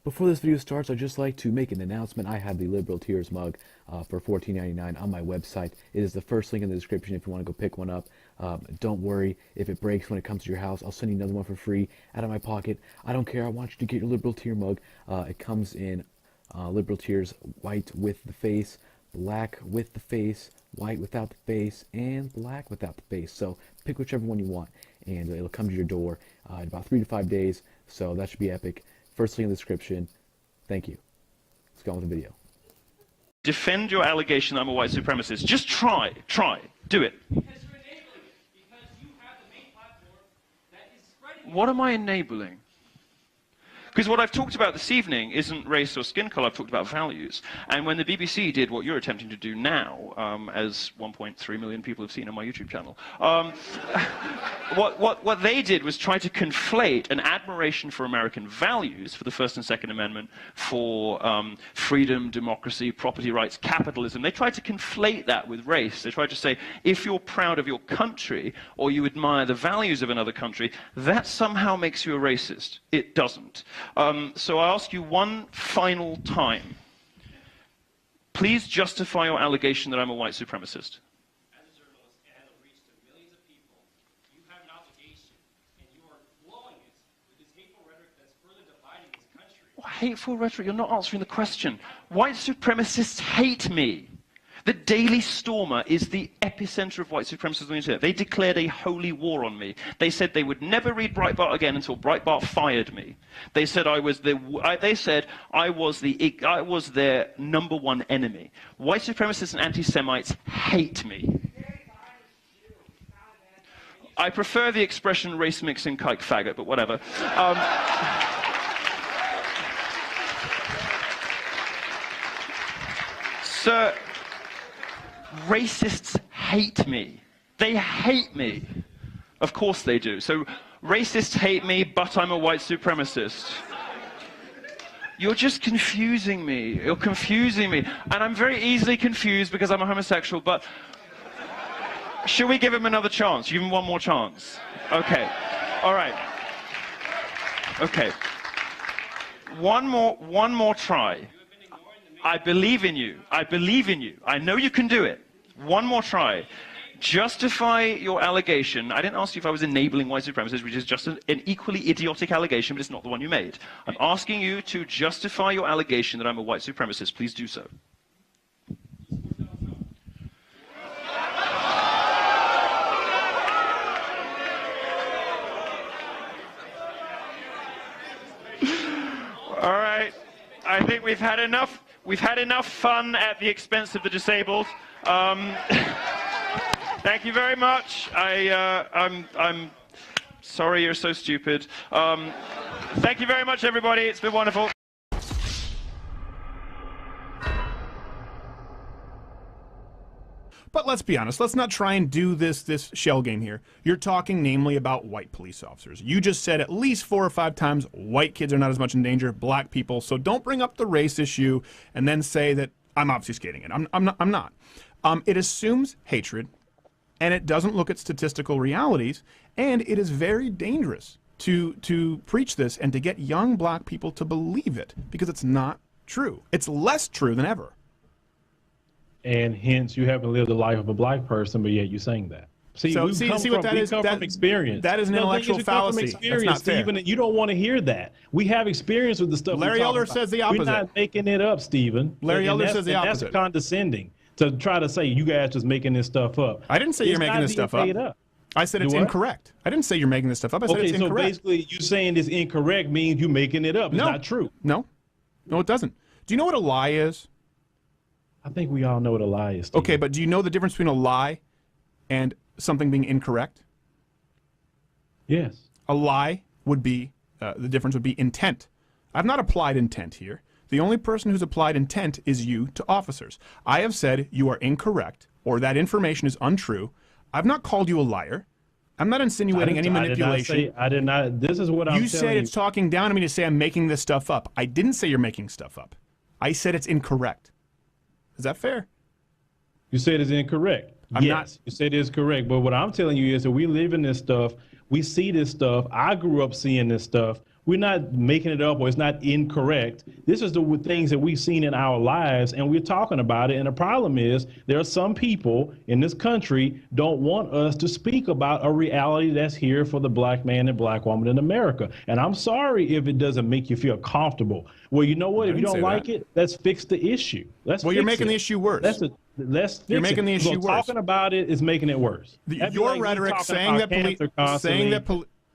Before this video starts, I'd just like to make an announcement. I have the Liberal Tears mug for $14.99 on my website. It is the first link in the description if you want to go pick one up. Don't worry if it breaks when it comes to your house. I'll send you another one for free out of my pocket. I don't care. I want you to get your Liberal Tear mug. It comes in Liberal Tears white with the face, black with the face, white without the face, and black without the face. So pick whichever one you want, and it'll come to your door in about 3 to 5 days. So that should be epic. First link in the description. Thank you. Let's go on with the video. Defend your allegation that I'm a white supremacist. Just try. Do it. Because you're enabling it. Because you have the main platform that is spreading. What am I enabling? Because what I've talked about this evening isn't race or skin color, I've talked about values. And when the BBC did what you're attempting to do now, as 1.3 million people have seen on my YouTube channel, what they did was try to conflate an admiration for American values, for the First and Second Amendment, for freedom, democracy, property rights, capitalism. They tried to conflate that with race. They tried to say, if you're proud of your country, or you admire the values of another country, that somehow makes you a racist. It doesn't. So I ask you one final time, please justify your allegation that I'm a white supremacist. As a journalist and has a reach to millions of people, you have an obligation, and you are blowing it with this hateful rhetoric that's further dividing this country. What hateful rhetoric? You're not answering the question. White supremacists hate me. The Daily Stormer is the epicenter of white supremacism on the internet. They declared a holy war on me. They said they would never read Breitbart again until Breitbart fired me. They said I was their number one enemy. White supremacists and anti-Semites hate me. I prefer the expression race mixing kike faggot, but whatever. Sir, racists hate me. They hate me. Of course they do. So racists hate me, but I'm a white supremacist. You're just confusing me. You're confusing me. And I'm very easily confused because I'm a homosexual, but should we give him another chance? Give him one more chance. Okay. All right. Okay. One more try. I believe in you. I believe in you. I know you can do it. One more try. Justify your allegation. I didn't ask you if I was enabling white supremacists, which is just an equally idiotic allegation, but it's not the one you made. I'm asking you to justify your allegation that I'm a white supremacist. Please do so. All right. I think we've had enough. We've had enough fun at the expense of the disabled. Thank you very much. I'm sorry you're so stupid. Thank you very much, everybody. It's been wonderful. But let's be honest, let's not try and do this shell game here. You're talking namely about white police officers. You just said at least 4 or 5 times white kids are not as much in danger, black people, so don't bring up the race issue and then say that I'm obfuscating it. I'm not. It assumes hatred, and it doesn't look at statistical realities, and it is very dangerous to preach this and to get young black people to believe it, because it's not true. It's less true than ever. And hence you haven't lived the life of a black person, but yet you're saying that. See what that is? From experience. That is an intellectual fallacy. That's not fair. Stephen, you don't want to hear that. We have experience with the stuff. Larry Elder says the opposite. We're not making it up, Stephen. Larry Elder says the opposite. That's condescending to try to say you guys just making this stuff up. I didn't say you're making this stuff up. I said it's incorrect. I didn't say you're making this stuff up. I said it's incorrect. Okay, so basically you saying it's incorrect means you're making it up. It's not true. No, it doesn't. Do you know what a lie is? I think we all know what a lie is, Stephen. Okay, but do you know the difference between a lie and something being incorrect? Yes. A lie would be, the difference would be intent. I've not applied intent here. The only person who's applied intent is you to officers. I have said you are incorrect or that information is untrue. I've not called you a liar. I'm not insinuating any manipulation. I did not. This is what I'm telling you. You said it's talking down to me to say I'm making this stuff up. I didn't say you're making stuff up. I said it's incorrect. Is that fair? You said it's incorrect. Yes, you said it's correct. But what I'm telling you is that we live in this stuff. We see this stuff. I grew up seeing this stuff. We're not making it up or it's not incorrect. This is the things that we've seen in our lives, and we're talking about it. And the problem is there are some people in this country don't want us to speak about a reality that's here for the black man and black woman in America. And I'm sorry if it doesn't make you feel comfortable. Well, you know what? If you don't like it, let's fix the issue. Well, you're making the issue worse. Let's fix You're making the issue worse. Talking about it is making it worse. Your rhetoric saying that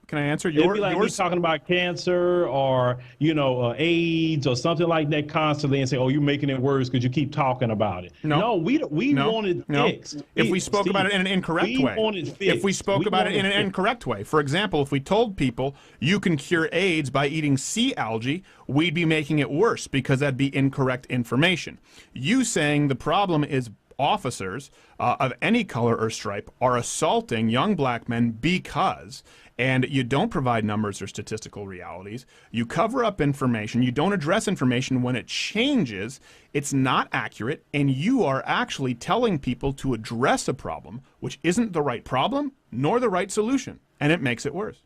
can I answer? It'd be like me talking about cancer or, you know, AIDS or something like that constantly and say, oh, you're making it worse because you keep talking about it. No, we want it fixed. If we spoke about it in an incorrect way. If we spoke about it in an incorrect way. For example, if we told people you can cure AIDS by eating sea algae, we'd be making it worse because that'd be incorrect information. You saying the problem is officers of any color or stripe are assaulting young black men because, and you don't provide numbers or statistical realities, you cover up information, you don't address information when it changes, it's not accurate, and you are actually telling people to address a problem which isn't the right problem nor the right solution, and it makes it worse.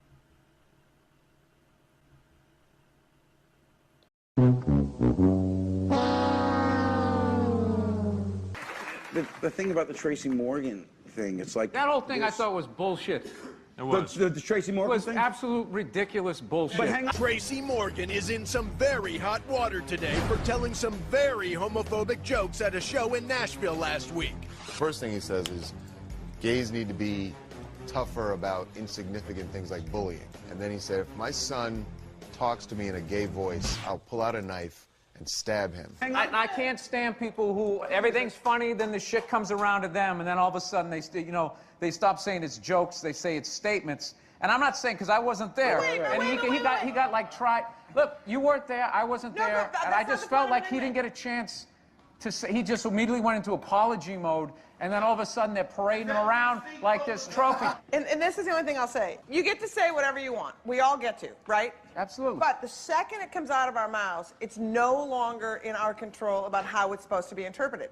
The thing about the Tracy Morgan thing, it's like... That whole thing I thought was bullshit. It was. The Tracy Morgan thing? It was absolute ridiculous bullshit. But hang on. Tracy Morgan is in some very hot water today for telling some very homophobic jokes at a show in Nashville last week. The first thing he says is gays need to be tougher about insignificant things like bullying. And then he said, if my son talks to me in a gay voice, I'll pull out a knife and stab him. I can't stand people who everything's funny, then the shit comes around to them, and then all of a sudden they stop saying it's jokes, they say it's statements. And I'm not saying because I wasn't there, and he got like tried. Look, you weren't there, I wasn't there, and I just felt like he didn't get a chance to say. He just immediately went into apology mode, and then all of a sudden they're parading him around like this trophy. And this is the only thing I'll say. You get to say whatever you want. We all get to, right? Absolutely. But the second it comes out of our mouths, it's no longer in our control about how it's supposed to be interpreted.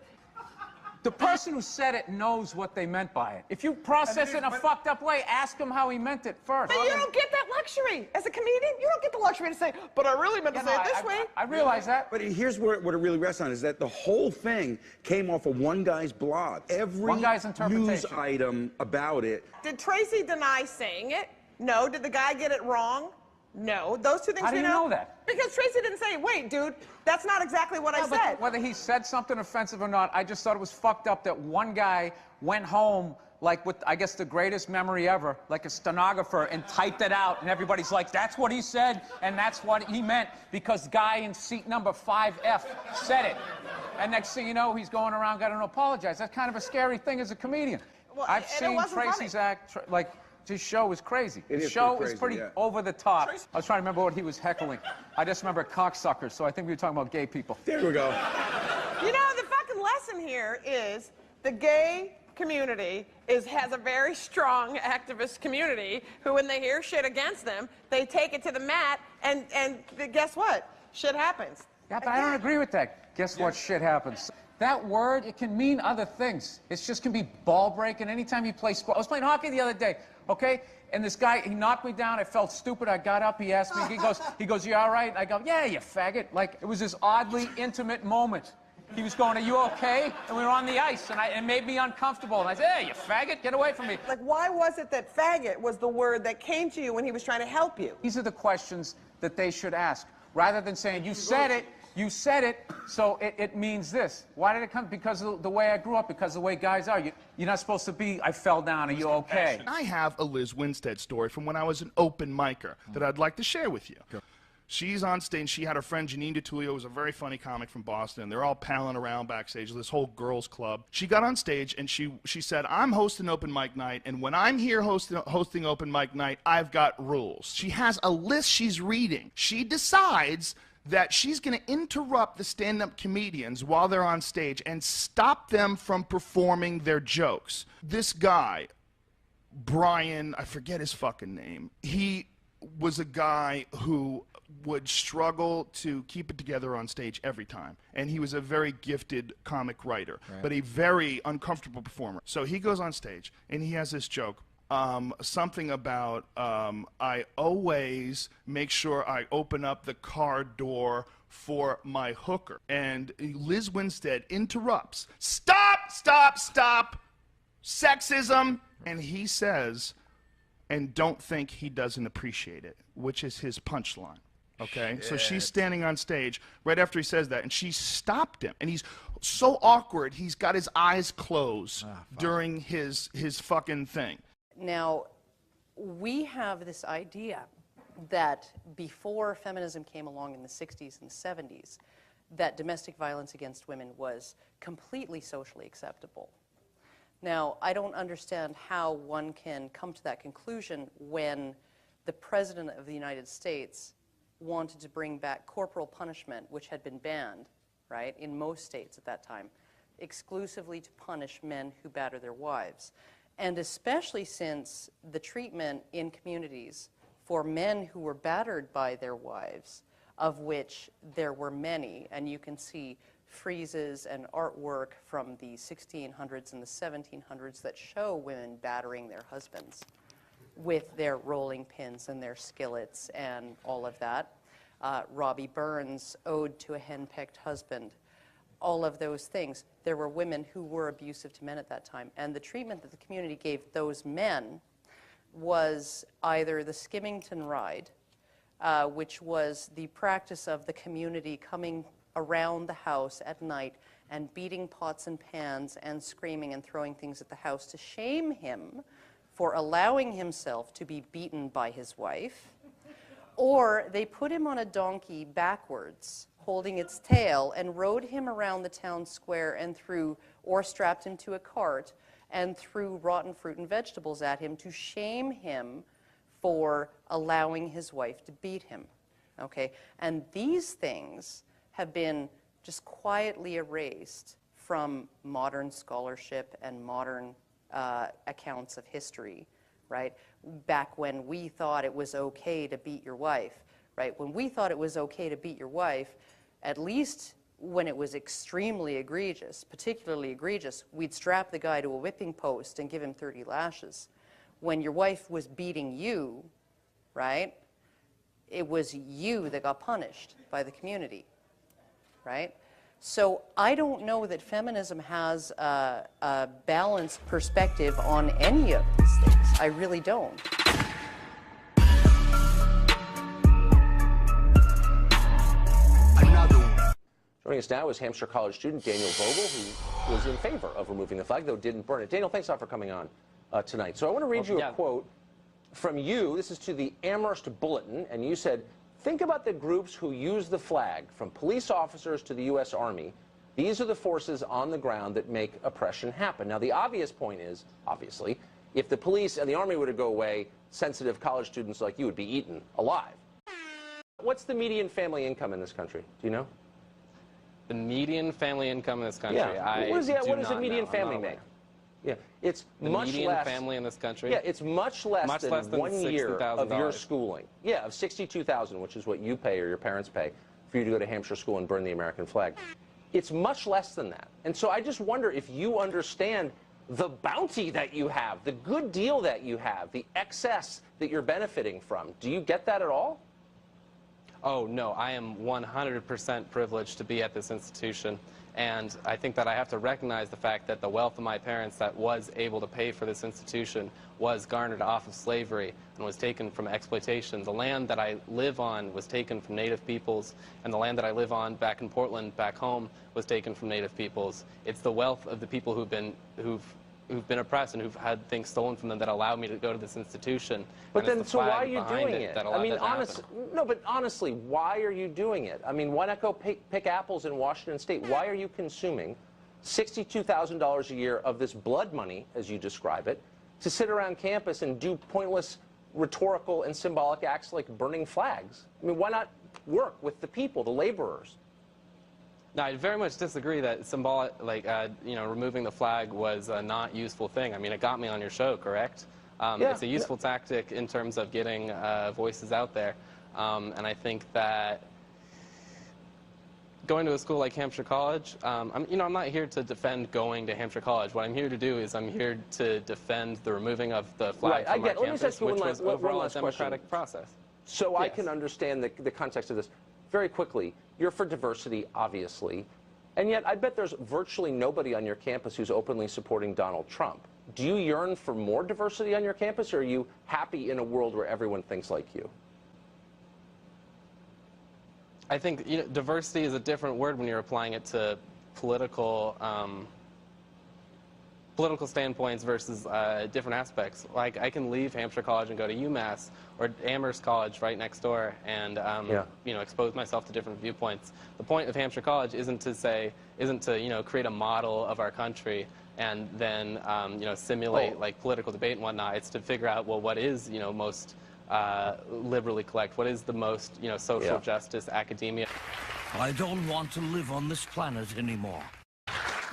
The person who said it knows what they meant by it. If you process it in a fucked up way, ask him how he meant it first. But you don't get that luxury. As a comedian, you don't get the luxury to say, but I really meant to say it this way. I realize that. But here's what it really rests on, is that the whole thing came off of one guy's blog. Every news item about it. Did Tracy deny saying it? No. Did the guy get it wrong? No. Those two things. How do you know that? Because Tracy didn't say, wait, dude, that's not exactly what I said. Whether he said something offensive or not, I just thought it was fucked up that one guy went home like with, I guess, the greatest memory ever, like a stenographer, and typed it out, and everybody's like, that's what he said, and that's what he meant, because guy in seat number 5F said it. And next thing you know, he's going around got to apologize. That's kind of a scary thing as a comedian. Well, I've seen Tracy's act, his show is crazy. His show is pretty over the top. I was trying to remember what he was heckling. I just remember cocksuckers, so I think we were talking about gay people. There we go. You know, the fucking lesson here is the gay community has a very strong activist community who, when they hear shit against them, they take it to the mat, and guess what? Shit happens. Yeah, but I don't agree with that. Guess what? Shit happens. That word, it can mean other things. It just can be ball breaking anytime you play sport. I was playing hockey the other day, okay? And this guy, he knocked me down. I felt stupid. I got up. He asked me, he goes, you all right? And I go, yeah, you faggot. Like, it was this oddly intimate moment. He was going, are you okay? And we were on the ice, and it made me uncomfortable. And I said, hey, you faggot, get away from me. Like, why was it that faggot was the word that came to you when he was trying to help you? These are the questions that they should ask, rather than saying, you said it, so it means this. Why did it come? Because of the way I grew up, because of the way guys are. You're not supposed to be, I fell down, are you okay? I have a Liz Winstead story from when I was an open micer that I'd like to share with you. She's on stage. She had her friend Janine DeTullio, who was a very funny comic from Boston. They're all palling around backstage, this whole girls' club. She got on stage, and she said, I'm hosting open mic night, and when I'm here hosting open mic night, I've got rules. She has a list she's reading. She decides that she's going to interrupt the stand-up comedians while they're on stage and stop them from performing their jokes. This guy, Brian, I forget his fucking name, he was a guy who would struggle to keep it together on stage every time. And he was a very gifted comic writer, but a very uncomfortable performer. So he goes on stage, and he has this joke. something about I always make sure I open up the car door for my hooker. And Liz Winstead interrupts. Stop, stop, stop. Sexism. And he says, and don't think he doesn't appreciate it, which is his punchline. Okay? So she's standing on stage right after he says that, and she stopped him. And he's so awkward, he's got his eyes closed during his fucking thing. Now, we have this idea that before feminism came along in the 60s and 70s, that domestic violence against women was completely socially acceptable. Now, I don't understand how one can come to that conclusion when the President of the United States wanted to bring back corporal punishment, which had been banned, right, in most states at that time, exclusively to punish men who batter their wives. And especially since the treatment in communities for men who were battered by their wives, of which there were many, and you can see friezes and artwork from the 1600s and the 1700s that show women battering their husbands with their rolling pins and their skillets and all of that. Robbie Burns' Ode to a Henpecked Husband, all of those things. There were women who were abusive to men at that time, and the treatment that the community gave those men was either the Skimmington Ride, which was the practice of the community coming around the house at night and beating pots and pans and screaming and throwing things at the house to shame him for allowing himself to be beaten by his wife, or they put him on a donkey backwards, holding its tail, and rode him around the town square and threw, or strapped him to a cart, and threw rotten fruit and vegetables at him to shame him for allowing his wife to beat him, okay? And these things have been just quietly erased from modern scholarship and modern accounts of history, right? Back when we thought it was okay to beat your wife, right? When we thought it was okay to beat your wife, at least when it was extremely egregious, particularly egregious, we'd strap the guy to a whipping post and give him 30 lashes. When your wife was beating you, right, it was you that got punished by the community, right? So I don't know that feminism has a balanced perspective on any of these things. I really don't. Joining us now is Hampshire College student Daniel Vogel, who was in favor of removing the flag, though didn't burn it. Daniel, thanks a lot for coming on tonight. So I want to read you a quote from you. This is to the Amherst Bulletin, and you said, "Think about the groups who use the flag, from police officers to the U.S. Army. These are the forces on the ground that make oppression happen." Now, the obvious point is, obviously, if the police and the Army were to go away, sensitive college students like you would be eaten alive. What's the median family income in this country? Do you know? The median family income in this country? Yeah. What does a median family make? Yeah, it's much less. The median family in this country? Yeah, it's much less than 1 year of your schooling. Yeah, of $62,000, which is what you pay or your parents pay for you to go to Hampshire school and burn the American flag. It's much less than that. And so I just wonder if you understand the bounty that you have, the good deal that you have, the excess that you're benefiting from. Do you get that at all? Oh, no, I am 100% privileged to be at this institution. And I think that I have to recognize the fact that the wealth of my parents that was able to pay for this institution was garnered off of slavery and was taken from exploitation. The land that I live on was taken from Native peoples, and the land that I live on back in Portland, back home, was taken from Native peoples. It's the wealth of the people who've been oppressed and who've had things stolen from them that allowed me to go to this institution. But then, so why are you doing it? I mean, honestly, why are you doing it? I mean, why not go pick apples in Washington State? Why are you consuming $62,000 a year of this blood money, as you describe it, to sit around campus and do pointless rhetorical and symbolic acts like burning flags? I mean, why not work with the people, the laborers? No, I very much disagree that symbolic, removing the flag was a not useful thing. I mean, it got me on your show, correct? It's a useful tactic in terms of getting voices out there. And I think that going to a school like Hampshire College, I'm not here to defend going to Hampshire College. What I'm here to do is I'm here to defend the removing of the flag from our campus, which was overall a democratic process. So I can understand the context of this. Very quickly, you're for diversity, obviously, and yet I bet there's virtually nobody on your campus who's openly supporting Donald Trump. Do you yearn for more diversity on your campus, or are you happy in a world where everyone thinks like you? I think diversity is a different word when you're applying it to political standpoints versus different aspects. Like, I can leave Hampshire College and go to UMass or Amherst College right next door and expose myself to different viewpoints. The point of Hampshire College isn't to create a model of our country and then simulate like political debate and whatnot. It's to figure out, well, what is most liberally correct? What is the most social justice academia? I don't want to live on this planet anymore.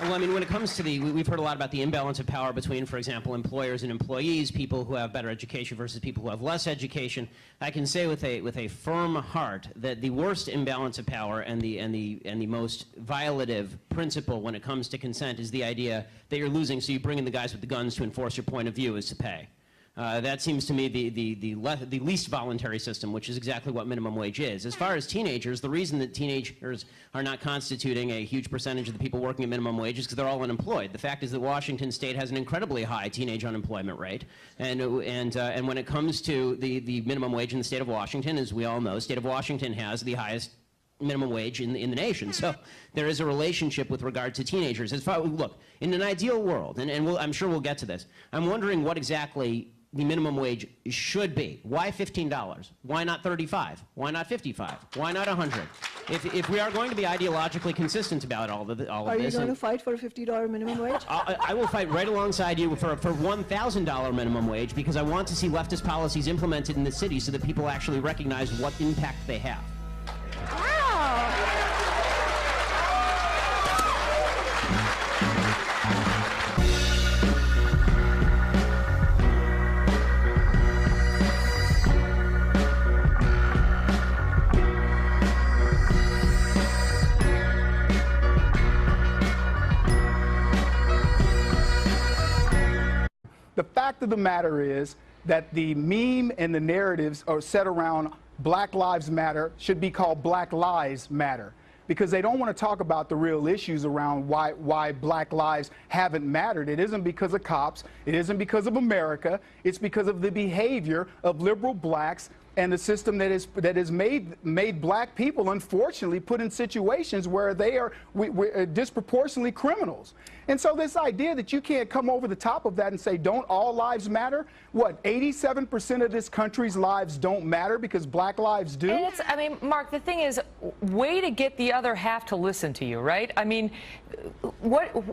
Well, I mean, when it comes to we've heard a lot about the imbalance of power between, for example, employers and employees, people who have better education versus people who have less education. I can say with a firm heart that the worst imbalance of power and the most violative principle when it comes to consent is the idea that you're losing, so you bring in the guys with the guns to enforce your point of view is to pay. That seems to me the least voluntary system, which is exactly what minimum wage is. As far as teenagers, the reason that teenagers are not constituting a huge percentage of the people working at minimum wage is because they're all unemployed. The fact is that Washington State has an incredibly high teenage unemployment rate, and when it comes to the minimum wage in the state of Washington, as we all know, the state of Washington has the highest minimum wage in the nation. So there is a relationship with regard to teenagers. Look, in an ideal world, and I'm sure we'll get to this, I'm wondering what exactly the minimum wage should be. Why $15? Why not $35? Why not $55? Why not $100? If we are going to be ideologically consistent about all of this, are you going to fight for a $50 minimum wage? I will fight right alongside you for $1,000 minimum wage, because I want to see leftist policies implemented in the city so that people actually recognize what impact they have. The fact of the matter is that the meme and the narratives are set around Black Lives Matter should be called Black Lies Matter, because they don't want to talk about the real issues around why Black lives haven't mattered. It isn't because of cops. It isn't because of America. It's because of the behavior of liberal blacks and the system that has made black people, unfortunately, put in situations where they are disproportionately criminals. And so this idea that you can't come over the top of that and say, don't all lives matter? What, 87% of this country's lives don't matter because black lives do? And I mean, Mark, the thing is, way to get the other half to listen to you, right? I mean,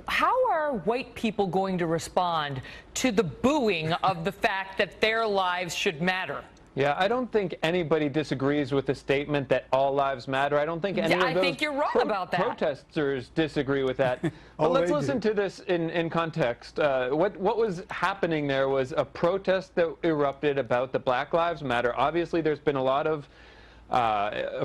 how are white people going to respond to the booing of the fact that their lives should matter? Yeah, I don't think anybody disagrees with the statement that all lives matter. I don't think any of those think you're wrong about that. Protesters disagree with that. But let's listen to this in context. What was happening there was a protest that erupted about the Black Lives Matter. Obviously, there's been a lot of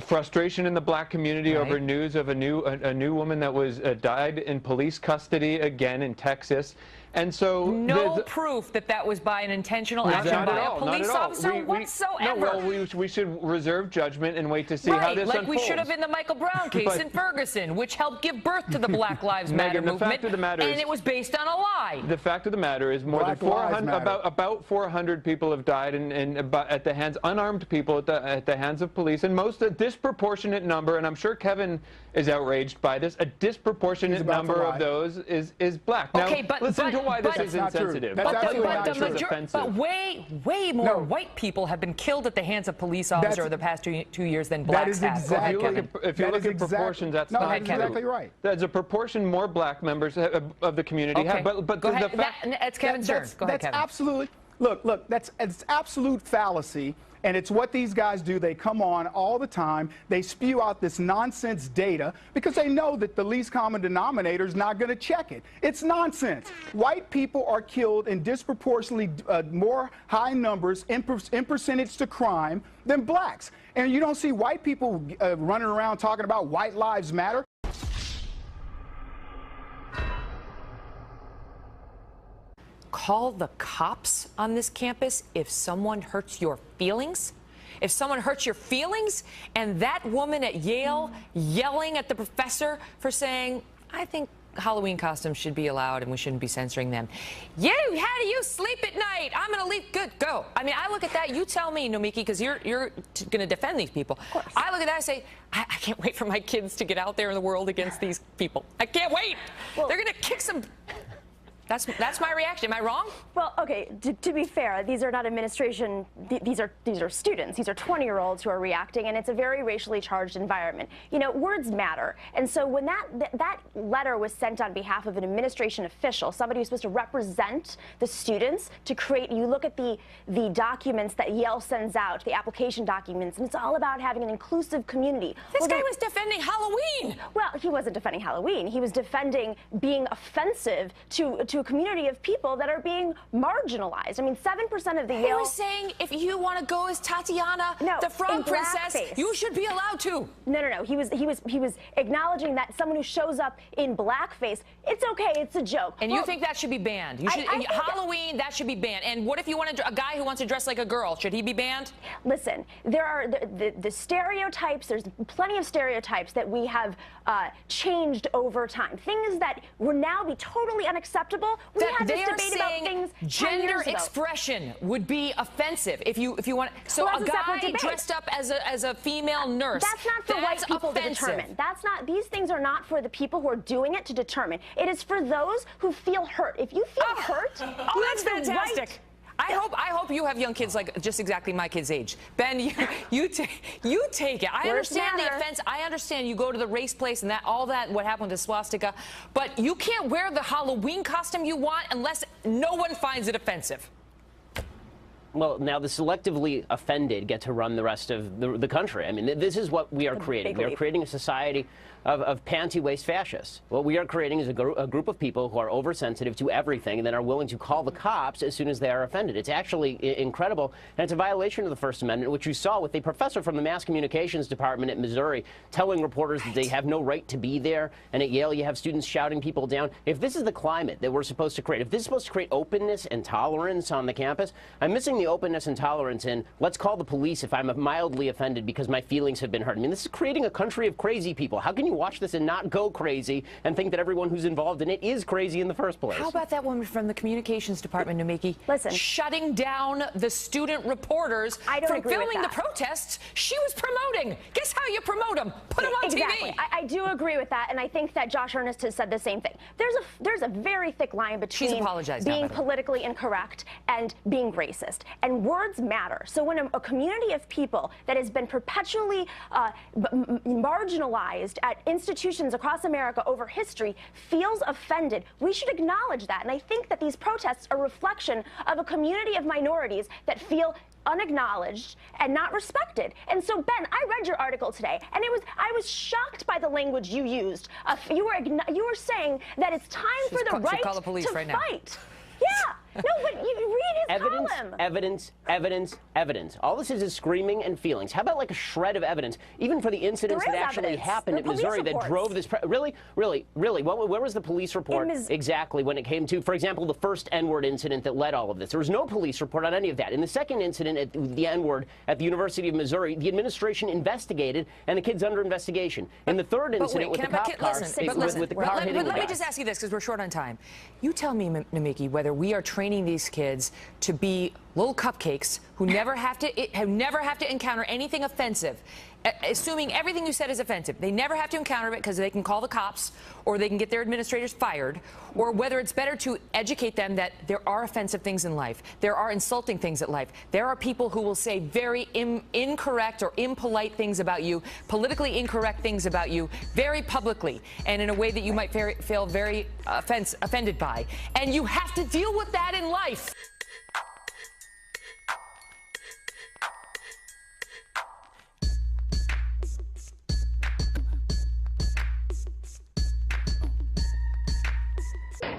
frustration in the black community over news of a new woman that was died in police custody again in Texas. And so no proof that that was by an intentional action by a police officer whatsoever. No, well, we should reserve judgment and wait to see how this unfolds. Like we should have in the Michael Brown case in Ferguson, which helped give birth to the Black Lives Matter movement, the fact of the matter and it was based on a lie. The fact of the matter is more than 400, about 400 people have died at the hands, unarmed people at the hands of police, and a disproportionate number, and I'm sure Kevin is outraged by this, a disproportionate number of those is black. Now, listen to why this is insensitive. But way more white people have been killed at the hands of police officers over the past 2 years than blacks have. If you look at proportions, that's not exactly right. There's a proportion more black members of the community have. But go ahead. It's Kevin's turn. Go ahead, Kevin. Absolutely. Look, that's absolute fallacy And it's what these guys do. They come on all the time. They spew out this nonsense data because they know that the least common denominator is not going to check it. It's nonsense. White people are killed in disproportionately more high numbers in percentage to crime than blacks. And you don't see white people running around talking about white lives matter. Call the cops on this campus if someone hurts your feelings? If someone hurts your feelings, and that woman at Yale yelling at the professor for saying, I think Halloween costumes should be allowed and we shouldn't be censoring them. How do you sleep at night? I'm going to leave. Good, go. I mean, I look at that. You tell me, Nomiki, because you're going to defend these people. I look at that and say, I can't wait for my kids to get out there in the world against these people. I can't wait. They're going to kick some... That's my reaction. Am I wrong? Well, okay, to be fair, these are not administration, these are students. These are 20-year-olds who are reacting, and it's a very racially charged environment. You know, words matter. And so when that letter was sent on behalf of an administration official, somebody who's supposed to represent the students, to create, you look at the documents that Yale sends out, the application documents, and it's all about having an inclusive community. This guy was defending Halloween. Well, he wasn't defending Halloween. He was defending being offensive to a community of people that are being marginalized. I mean, 7% of the Yale... He was saying if you want to go as Tatiana, the frog princess, you should be allowed to. No. He was acknowledging that someone who shows up in blackface, it's okay, it's a joke. And you think that should be banned? You should, Halloween, that should be banned. And what if you want a guy who wants to dress like a girl? Should he be banned? Listen, there are the stereotypes. There's plenty of stereotypes that we have changed over time. Things that would now be totally unacceptable. We had this debate about things 10 gender years ago. expression would be offensive if you want. So Well, a that's a separate guy debate. dressed up as a female nurse. That's not for white people to determine. That's not. These things are not for the people who are doing it to determine. It is for those who feel hurt. If you feel hurt, you that's have the fantastic. right. I hope you have young kids like just exactly my kid's age. Ben, you take it. I Words understand the matter. offense. I understand you go to the race place and all that, what happened to swastika. But you can't wear the Halloween costume you want unless no one finds it offensive. Well, now the selectively offended get to run the rest of the country. I mean, this is what we are creating. We are creating a society of panty-waist fascists. What we are creating is a group of people who are oversensitive to everything and then are willing to call the cops as soon as they are offended. It's actually incredible, and it's a violation of the First Amendment, which you saw with a professor from the Mass Communications Department at Missouri telling reporters that they have no right to be there, and at Yale you have students shouting people down. If this is the climate that we're supposed to create, if this is supposed to create openness and tolerance on the campus, I'm missing the openness and tolerance in let's call the police if I'm mildly offended because my feelings have been hurt. I mean, this is creating a country of crazy people. How can you watch this and not go crazy and think that everyone who's involved in it is crazy in the first place? How about that woman from the communications department, Nomiki? Listen, shutting down the student reporters from agree with filming the that. protests she was promoting. Guess how you promote them? Put them on Exactly. TV. I do agree with that, and I think that Josh Earnest has said the same thing. There's a very thick line between apologized now, being by the way. politically incorrect and being racist. And words matter. So when a community of people that has been perpetually marginalized at institutions across America over history feels offended, we should acknowledge that. And I think that these protests are a reflection of a community of minorities that feel unacknowledged and not respected. And so, Ben, I read your article today, and I was shocked by the language you used. You were saying that it's time for the right call the police to right now. fight. Yeah. No, but you read his column. Evidence. All this is screaming and feelings. How about like a shred of evidence, even for the incidents that actually happened at Missouri that drove this? Really? Where was the police report exactly when it came to, for example, the first N-word incident that led all of this? There was no police report on any of that. In the second incident, at the N-word at the University of Missouri, the administration investigated, and the kid's under investigation. In the third incident with the cop car, with the car hitting the let me guy. just ask you this, because we're short on time. You tell me, Nomiki, whether we are training these kids to be little cupcakes who never have to encounter anything offensive, assuming everything you said is offensive. They never have to encounter it because they can call the cops or they can get their administrators fired, or whether it's better to educate them that there are offensive things in life. There are insulting things in life. There are people who will say very incorrect or impolite things about you, politically incorrect things about you, very publicly and in a way that you might feel very offended by. And you have to deal with that in life.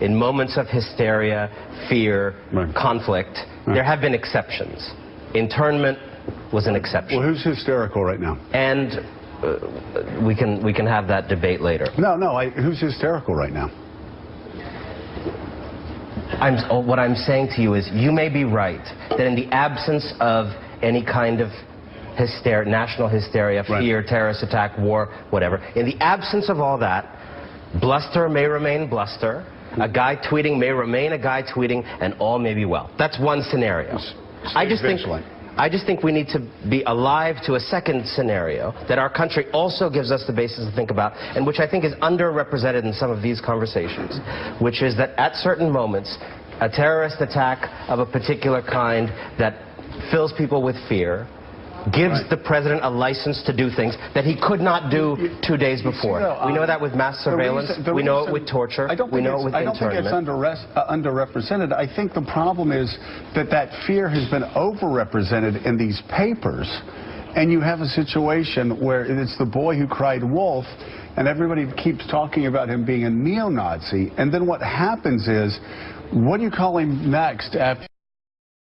in moments of hysteria, fear, conflict, there have been exceptions. Internment was an exception. Well, who's hysterical right now? And we can have that debate later. No, who's hysterical right now? What I'm saying to you is, you may be right that in the absence of any kind of national hysteria, fear, terrorist attack, war, whatever, in the absence of all that, bluster may remain bluster, a guy tweeting may remain a guy tweeting, and all may be well. That's one scenario. I just think we need to be alive to a second scenario that our country also gives us the basis to think about, and which I think is underrepresented in some of these conversations, which is that at certain moments, a terrorist attack of a particular kind that fills people with fear gives the president a license to do things that he could not do 2 days before. We know that with mass surveillance. We know it with torture. We know it with internment. I don't think it's underrepresented. I think the problem is that fear has been overrepresented in these papers, and you have a situation where it's the boy who cried wolf, and everybody keeps talking about him being a neo-Nazi, and then what happens is, what do you call him next after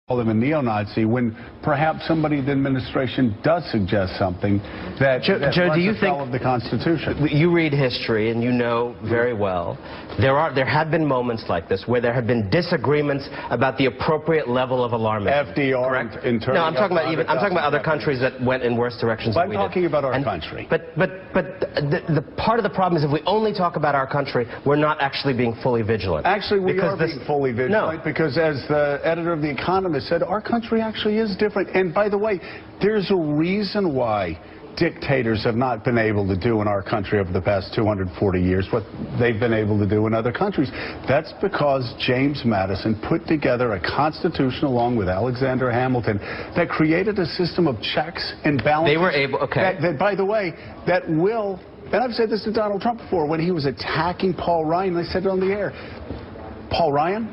call him a neo-Nazi when perhaps somebody in the administration does suggest something that Joe, do you think of the Constitution? You read history and you know very well there have been moments like this where there have been disagreements about the appropriate level of alarmism. FDR in terms No, I'm talking about other countries that went in worse directions than we did. I'm talking about our country. But the part of the problem is if we only talk about our country, we're not actually being fully vigilant. Actually, we are being fully vigilant because, as the editor of The Economist said, our country actually is different. And by the way, there's a reason why dictators have not been able to do in our country over the past 240 years what they've been able to do in other countries. That's because James Madison put together a constitution along with Alexander Hamilton that created a system of checks and balances. They were able, that, by the way, that will, and I've said this to Donald Trump before, when he was attacking Paul Ryan, they said it on the air, Paul Ryan,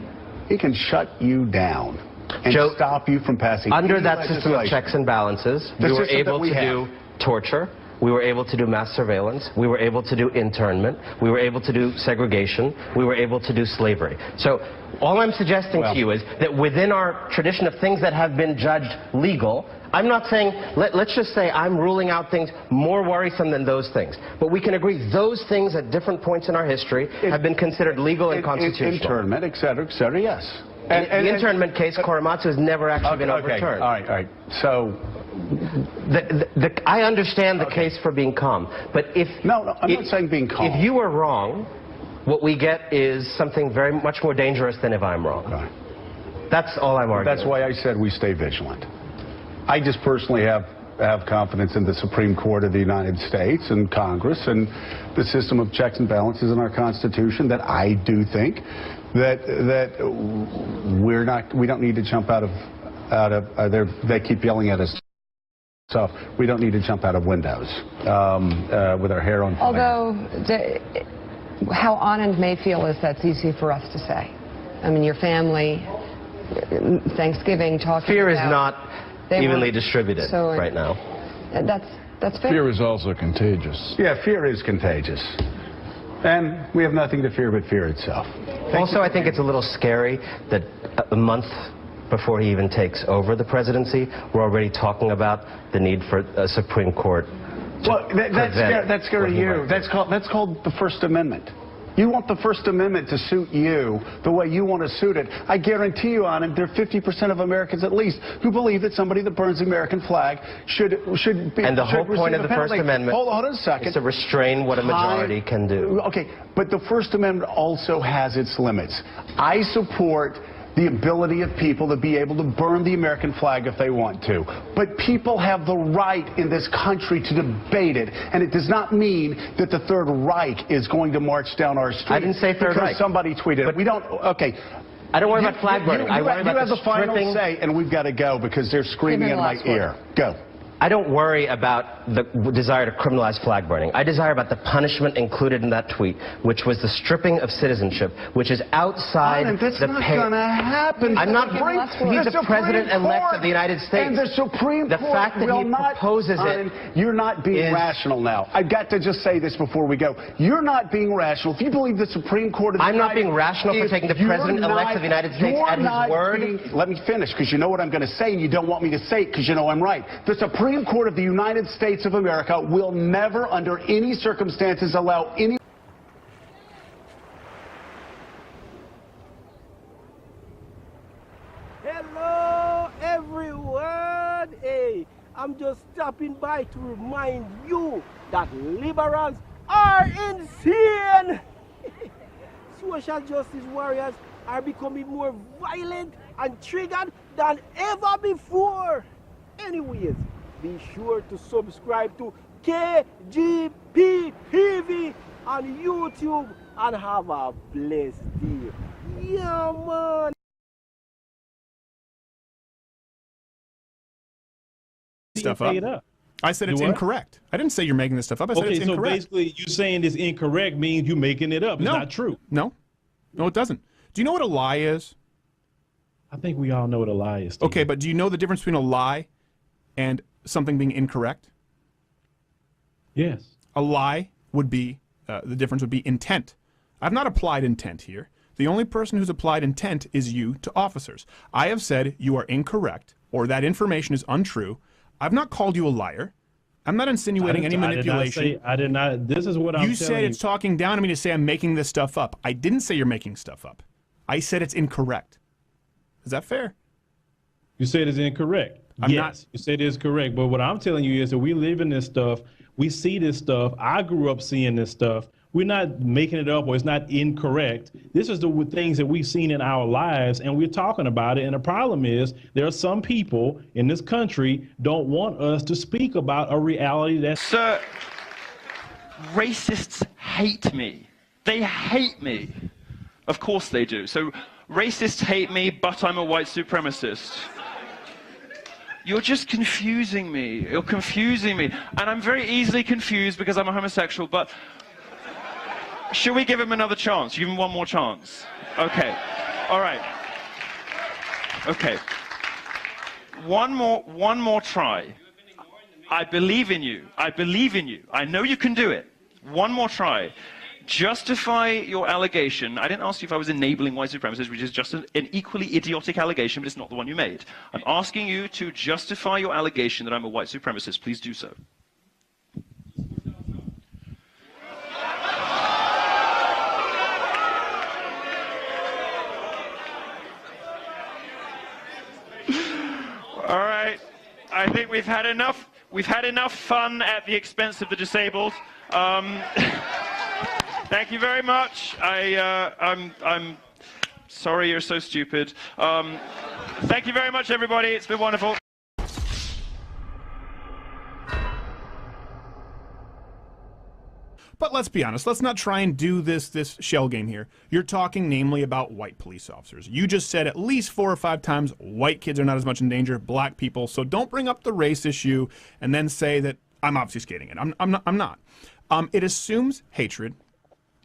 he can shut you down and Joe, stop you from passing under that system of checks and balances, we were able to do torture, we were able to do mass surveillance, we were able to do internment, we were able to do segregation, we were able to do slavery. So all I'm suggesting to you is that within our tradition of things that have been judged legal, I'm not saying, let's just say I'm ruling out things more worrisome than those things. But we can agree those things at different points in our history have been considered legal and constitutional. Internment, et cetera, yes. And the internment case, Korematsu, has never actually been overturned. All right. So, I understand the case for being calm, but if I'm not saying being calm. If you are wrong, what we get is something very much more dangerous than if I'm wrong. Right. That's all I'm arguing. That's why I said we stay vigilant. I just personally have confidence in the Supreme Court of the United States and Congress and the system of checks and balances in our Constitution that I do think that we don't need to jump out of they keep yelling at us. So we don't need to jump out of windows with our hair on fire. Although, how Anand may feel is that's easy for us to say. I mean, your family, Thanksgiving, talking Fear about, is not evenly distributed right now. That's fair. Fear is also contagious. Yeah, fear is contagious. And we have nothing to fear but fear itself. Also, I think it's a little scary that a month before he even takes over the presidency, we're already talking about the need for a Supreme Court. Well, that's scary to you. That's called the First Amendment. You want the First Amendment to suit you the way you want to suit it. I guarantee you, Anand, there are 50% of Americans at least who believe that somebody that burns the American flag should be. And the whole point of the First Amendment hold on a second. is to restrain what a majority can do. Okay, but the First Amendment also has its limits. I support the ability of people to be able to burn the American flag if they want to. But people have the right in this country to debate it. And it does not mean that the Third Reich is going to march down our street. I didn't say Third Reich. Somebody tweeted it. We don't, okay. I don't worry about flag burning. I worry about you have the final say, and we've got to go because they're screaming in my ear. Go. I don't worry about the desire to criminalize flag burning. I desire about the punishment included in that tweet, which was the stripping of citizenship, which is outside that's the not going to happen. I'm not. He's the president-elect of the United States. And the Supreme Court fact that will he proposes it. You're not being rational now. I've got to just say this before we go. You're not being rational. If you believe the Supreme Court of the I'm not being rational for taking the president-elect of the United States at his word. Let me finish, because you know what I'm going to say, and you don't want me to say it because you know I'm right. The Supreme Court of the United States of America will never, under any circumstances, allow any... Hello, everyone. Hey, I'm just stopping by to remind you that liberals are insane. Social justice warriors are becoming more violent and triggered than ever before. Anyways, be sure to subscribe to KGP TV on YouTube and have a blessed day. Yeah, man. Stuff up. I said it's incorrect. I didn't say you're making this stuff up. I said it's incorrect. Okay, so basically you saying it's incorrect means you're making it up. It's not true. No, it doesn't. Do you know what a lie is? I think we all know what a lie is, Steve. Okay, but do you know the difference between a lie and something being incorrect? Yes. A lie would be, the difference would be intent. I've not applied intent here. The only person who's applied intent is you to officers. I have said you are incorrect or that information is untrue. I've not called you a liar. I'm not insinuating any manipulation. I did not. This is what I'm telling you. You said it's talking down to me to say I'm making this stuff up. I didn't say you're making stuff up. I said it's incorrect. Is that fair? You said it's incorrect. Yes, you said it's correct. But what I'm telling you is that we live in this stuff. We see this stuff. I grew up seeing this stuff. We're not making it up or it's not incorrect. This is the things that we've seen in our lives and we're talking about it. And the problem is there are some people in this country don't want us to speak about a reality that's... Sir, racists hate me. They hate me. Of course they do. So racists hate me, but I'm a white supremacist. You're just confusing me. You're confusing me. And I'm very easily confused because I'm a homosexual, but... Should we give him another chance? Give him one more chance. Okay. All right. Okay. One more try. I believe in you. I believe in you. I know you can do it. One more try. Justify your allegation. I didn't ask you if I was enabling white supremacists, which is just an equally idiotic allegation, but it's not the one you made. I'm asking you to justify your allegation that I'm a white supremacist. Please do so. All right, I think we've had enough. We've had enough fun at the expense of the disabled. Thank you very much. I'm sorry you're so stupid. Thank you very much, everybody. It's been wonderful. But let's be honest, let's not try and do this shell game here. You're talking namely about white police officers. You just said at least 4 or 5 times white kids are not as much in danger, black people, so don't bring up the race issue and then say that I'm obfuscating it. I'm not. It assumes hatred,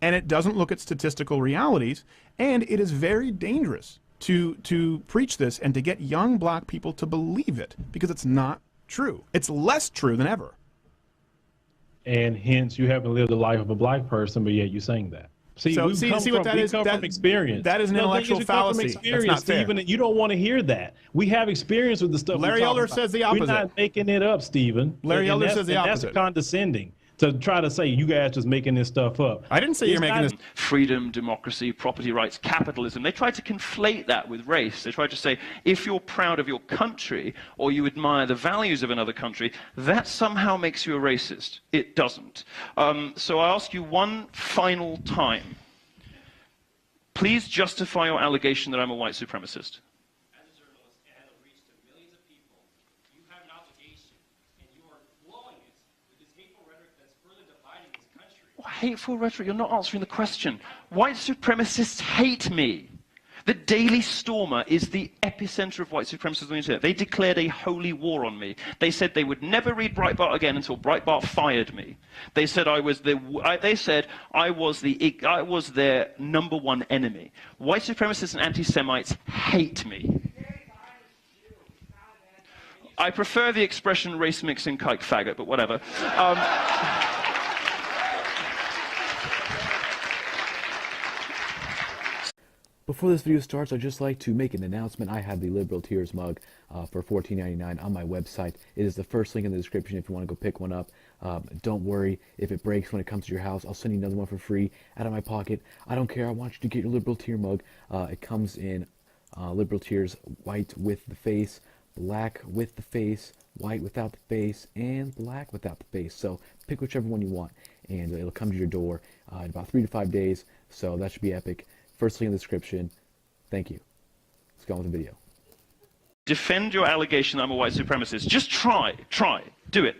and it doesn't look at statistical realities, and it is very dangerous to preach this and to get young black people to believe it, because it's not true. It's less true than ever. And hence you haven't lived the life of a black person, but yet you're saying that. See, so, see what that is? From experience. That is an intellectual fallacy. That's not fair. Stephen, you don't want to hear that. We have experience with the stuff. Larry Elder says the opposite. We're not making it up, Stephen. Larry Elder says the opposite. That's condescending to try to say you guys just making this stuff up. I didn't say you're making this. Freedom, democracy, property rights, capitalism. They try to conflate that with race. They try to say if you're proud of your country or you admire the values of another country, that somehow makes you a racist. It doesn't. So I ask you one final time. Please justify your allegation that I'm a white supremacist. Hateful rhetoric, you're not answering the question. White supremacists hate me. The Daily Stormer is the epicenter of white supremacists on the internet. They declared a holy war on me. They said they would never read Breitbart again until Breitbart fired me. They said I was their #1 enemy. White supremacists and anti-Semites hate me. I prefer the expression race mixing kike faggot, but whatever. Before this video starts, I'd just like to make an announcement. I have the Liberal Tears mug for $14.99 on my website. It is the first link in the description if you want to go pick one up. Don't worry if it breaks when it comes to your house. I'll send you another one for free out of my pocket. I don't care. I want you to get your Liberal Tear mug. It comes in Liberal Tears white with the face, black with the face, white without the face, and black without the face. So pick whichever one you want, and it'll come to your door in about 3 to 5 days. So that should be epic. First link in the description. Thank you. Let's go on with the video. Defend your allegation that I'm a white supremacist. Just try. Do it.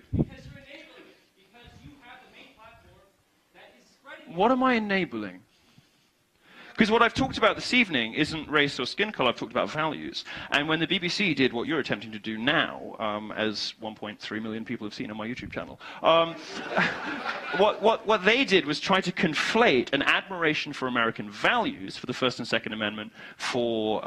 What am I enabling? Because what I've talked about this evening isn't race or skin color, I've talked about values. And when the BBC did what you're attempting to do now, as 1.3 million people have seen on my YouTube channel, what they did was try to conflate an admiration for American values, for the First and Second Amendment, for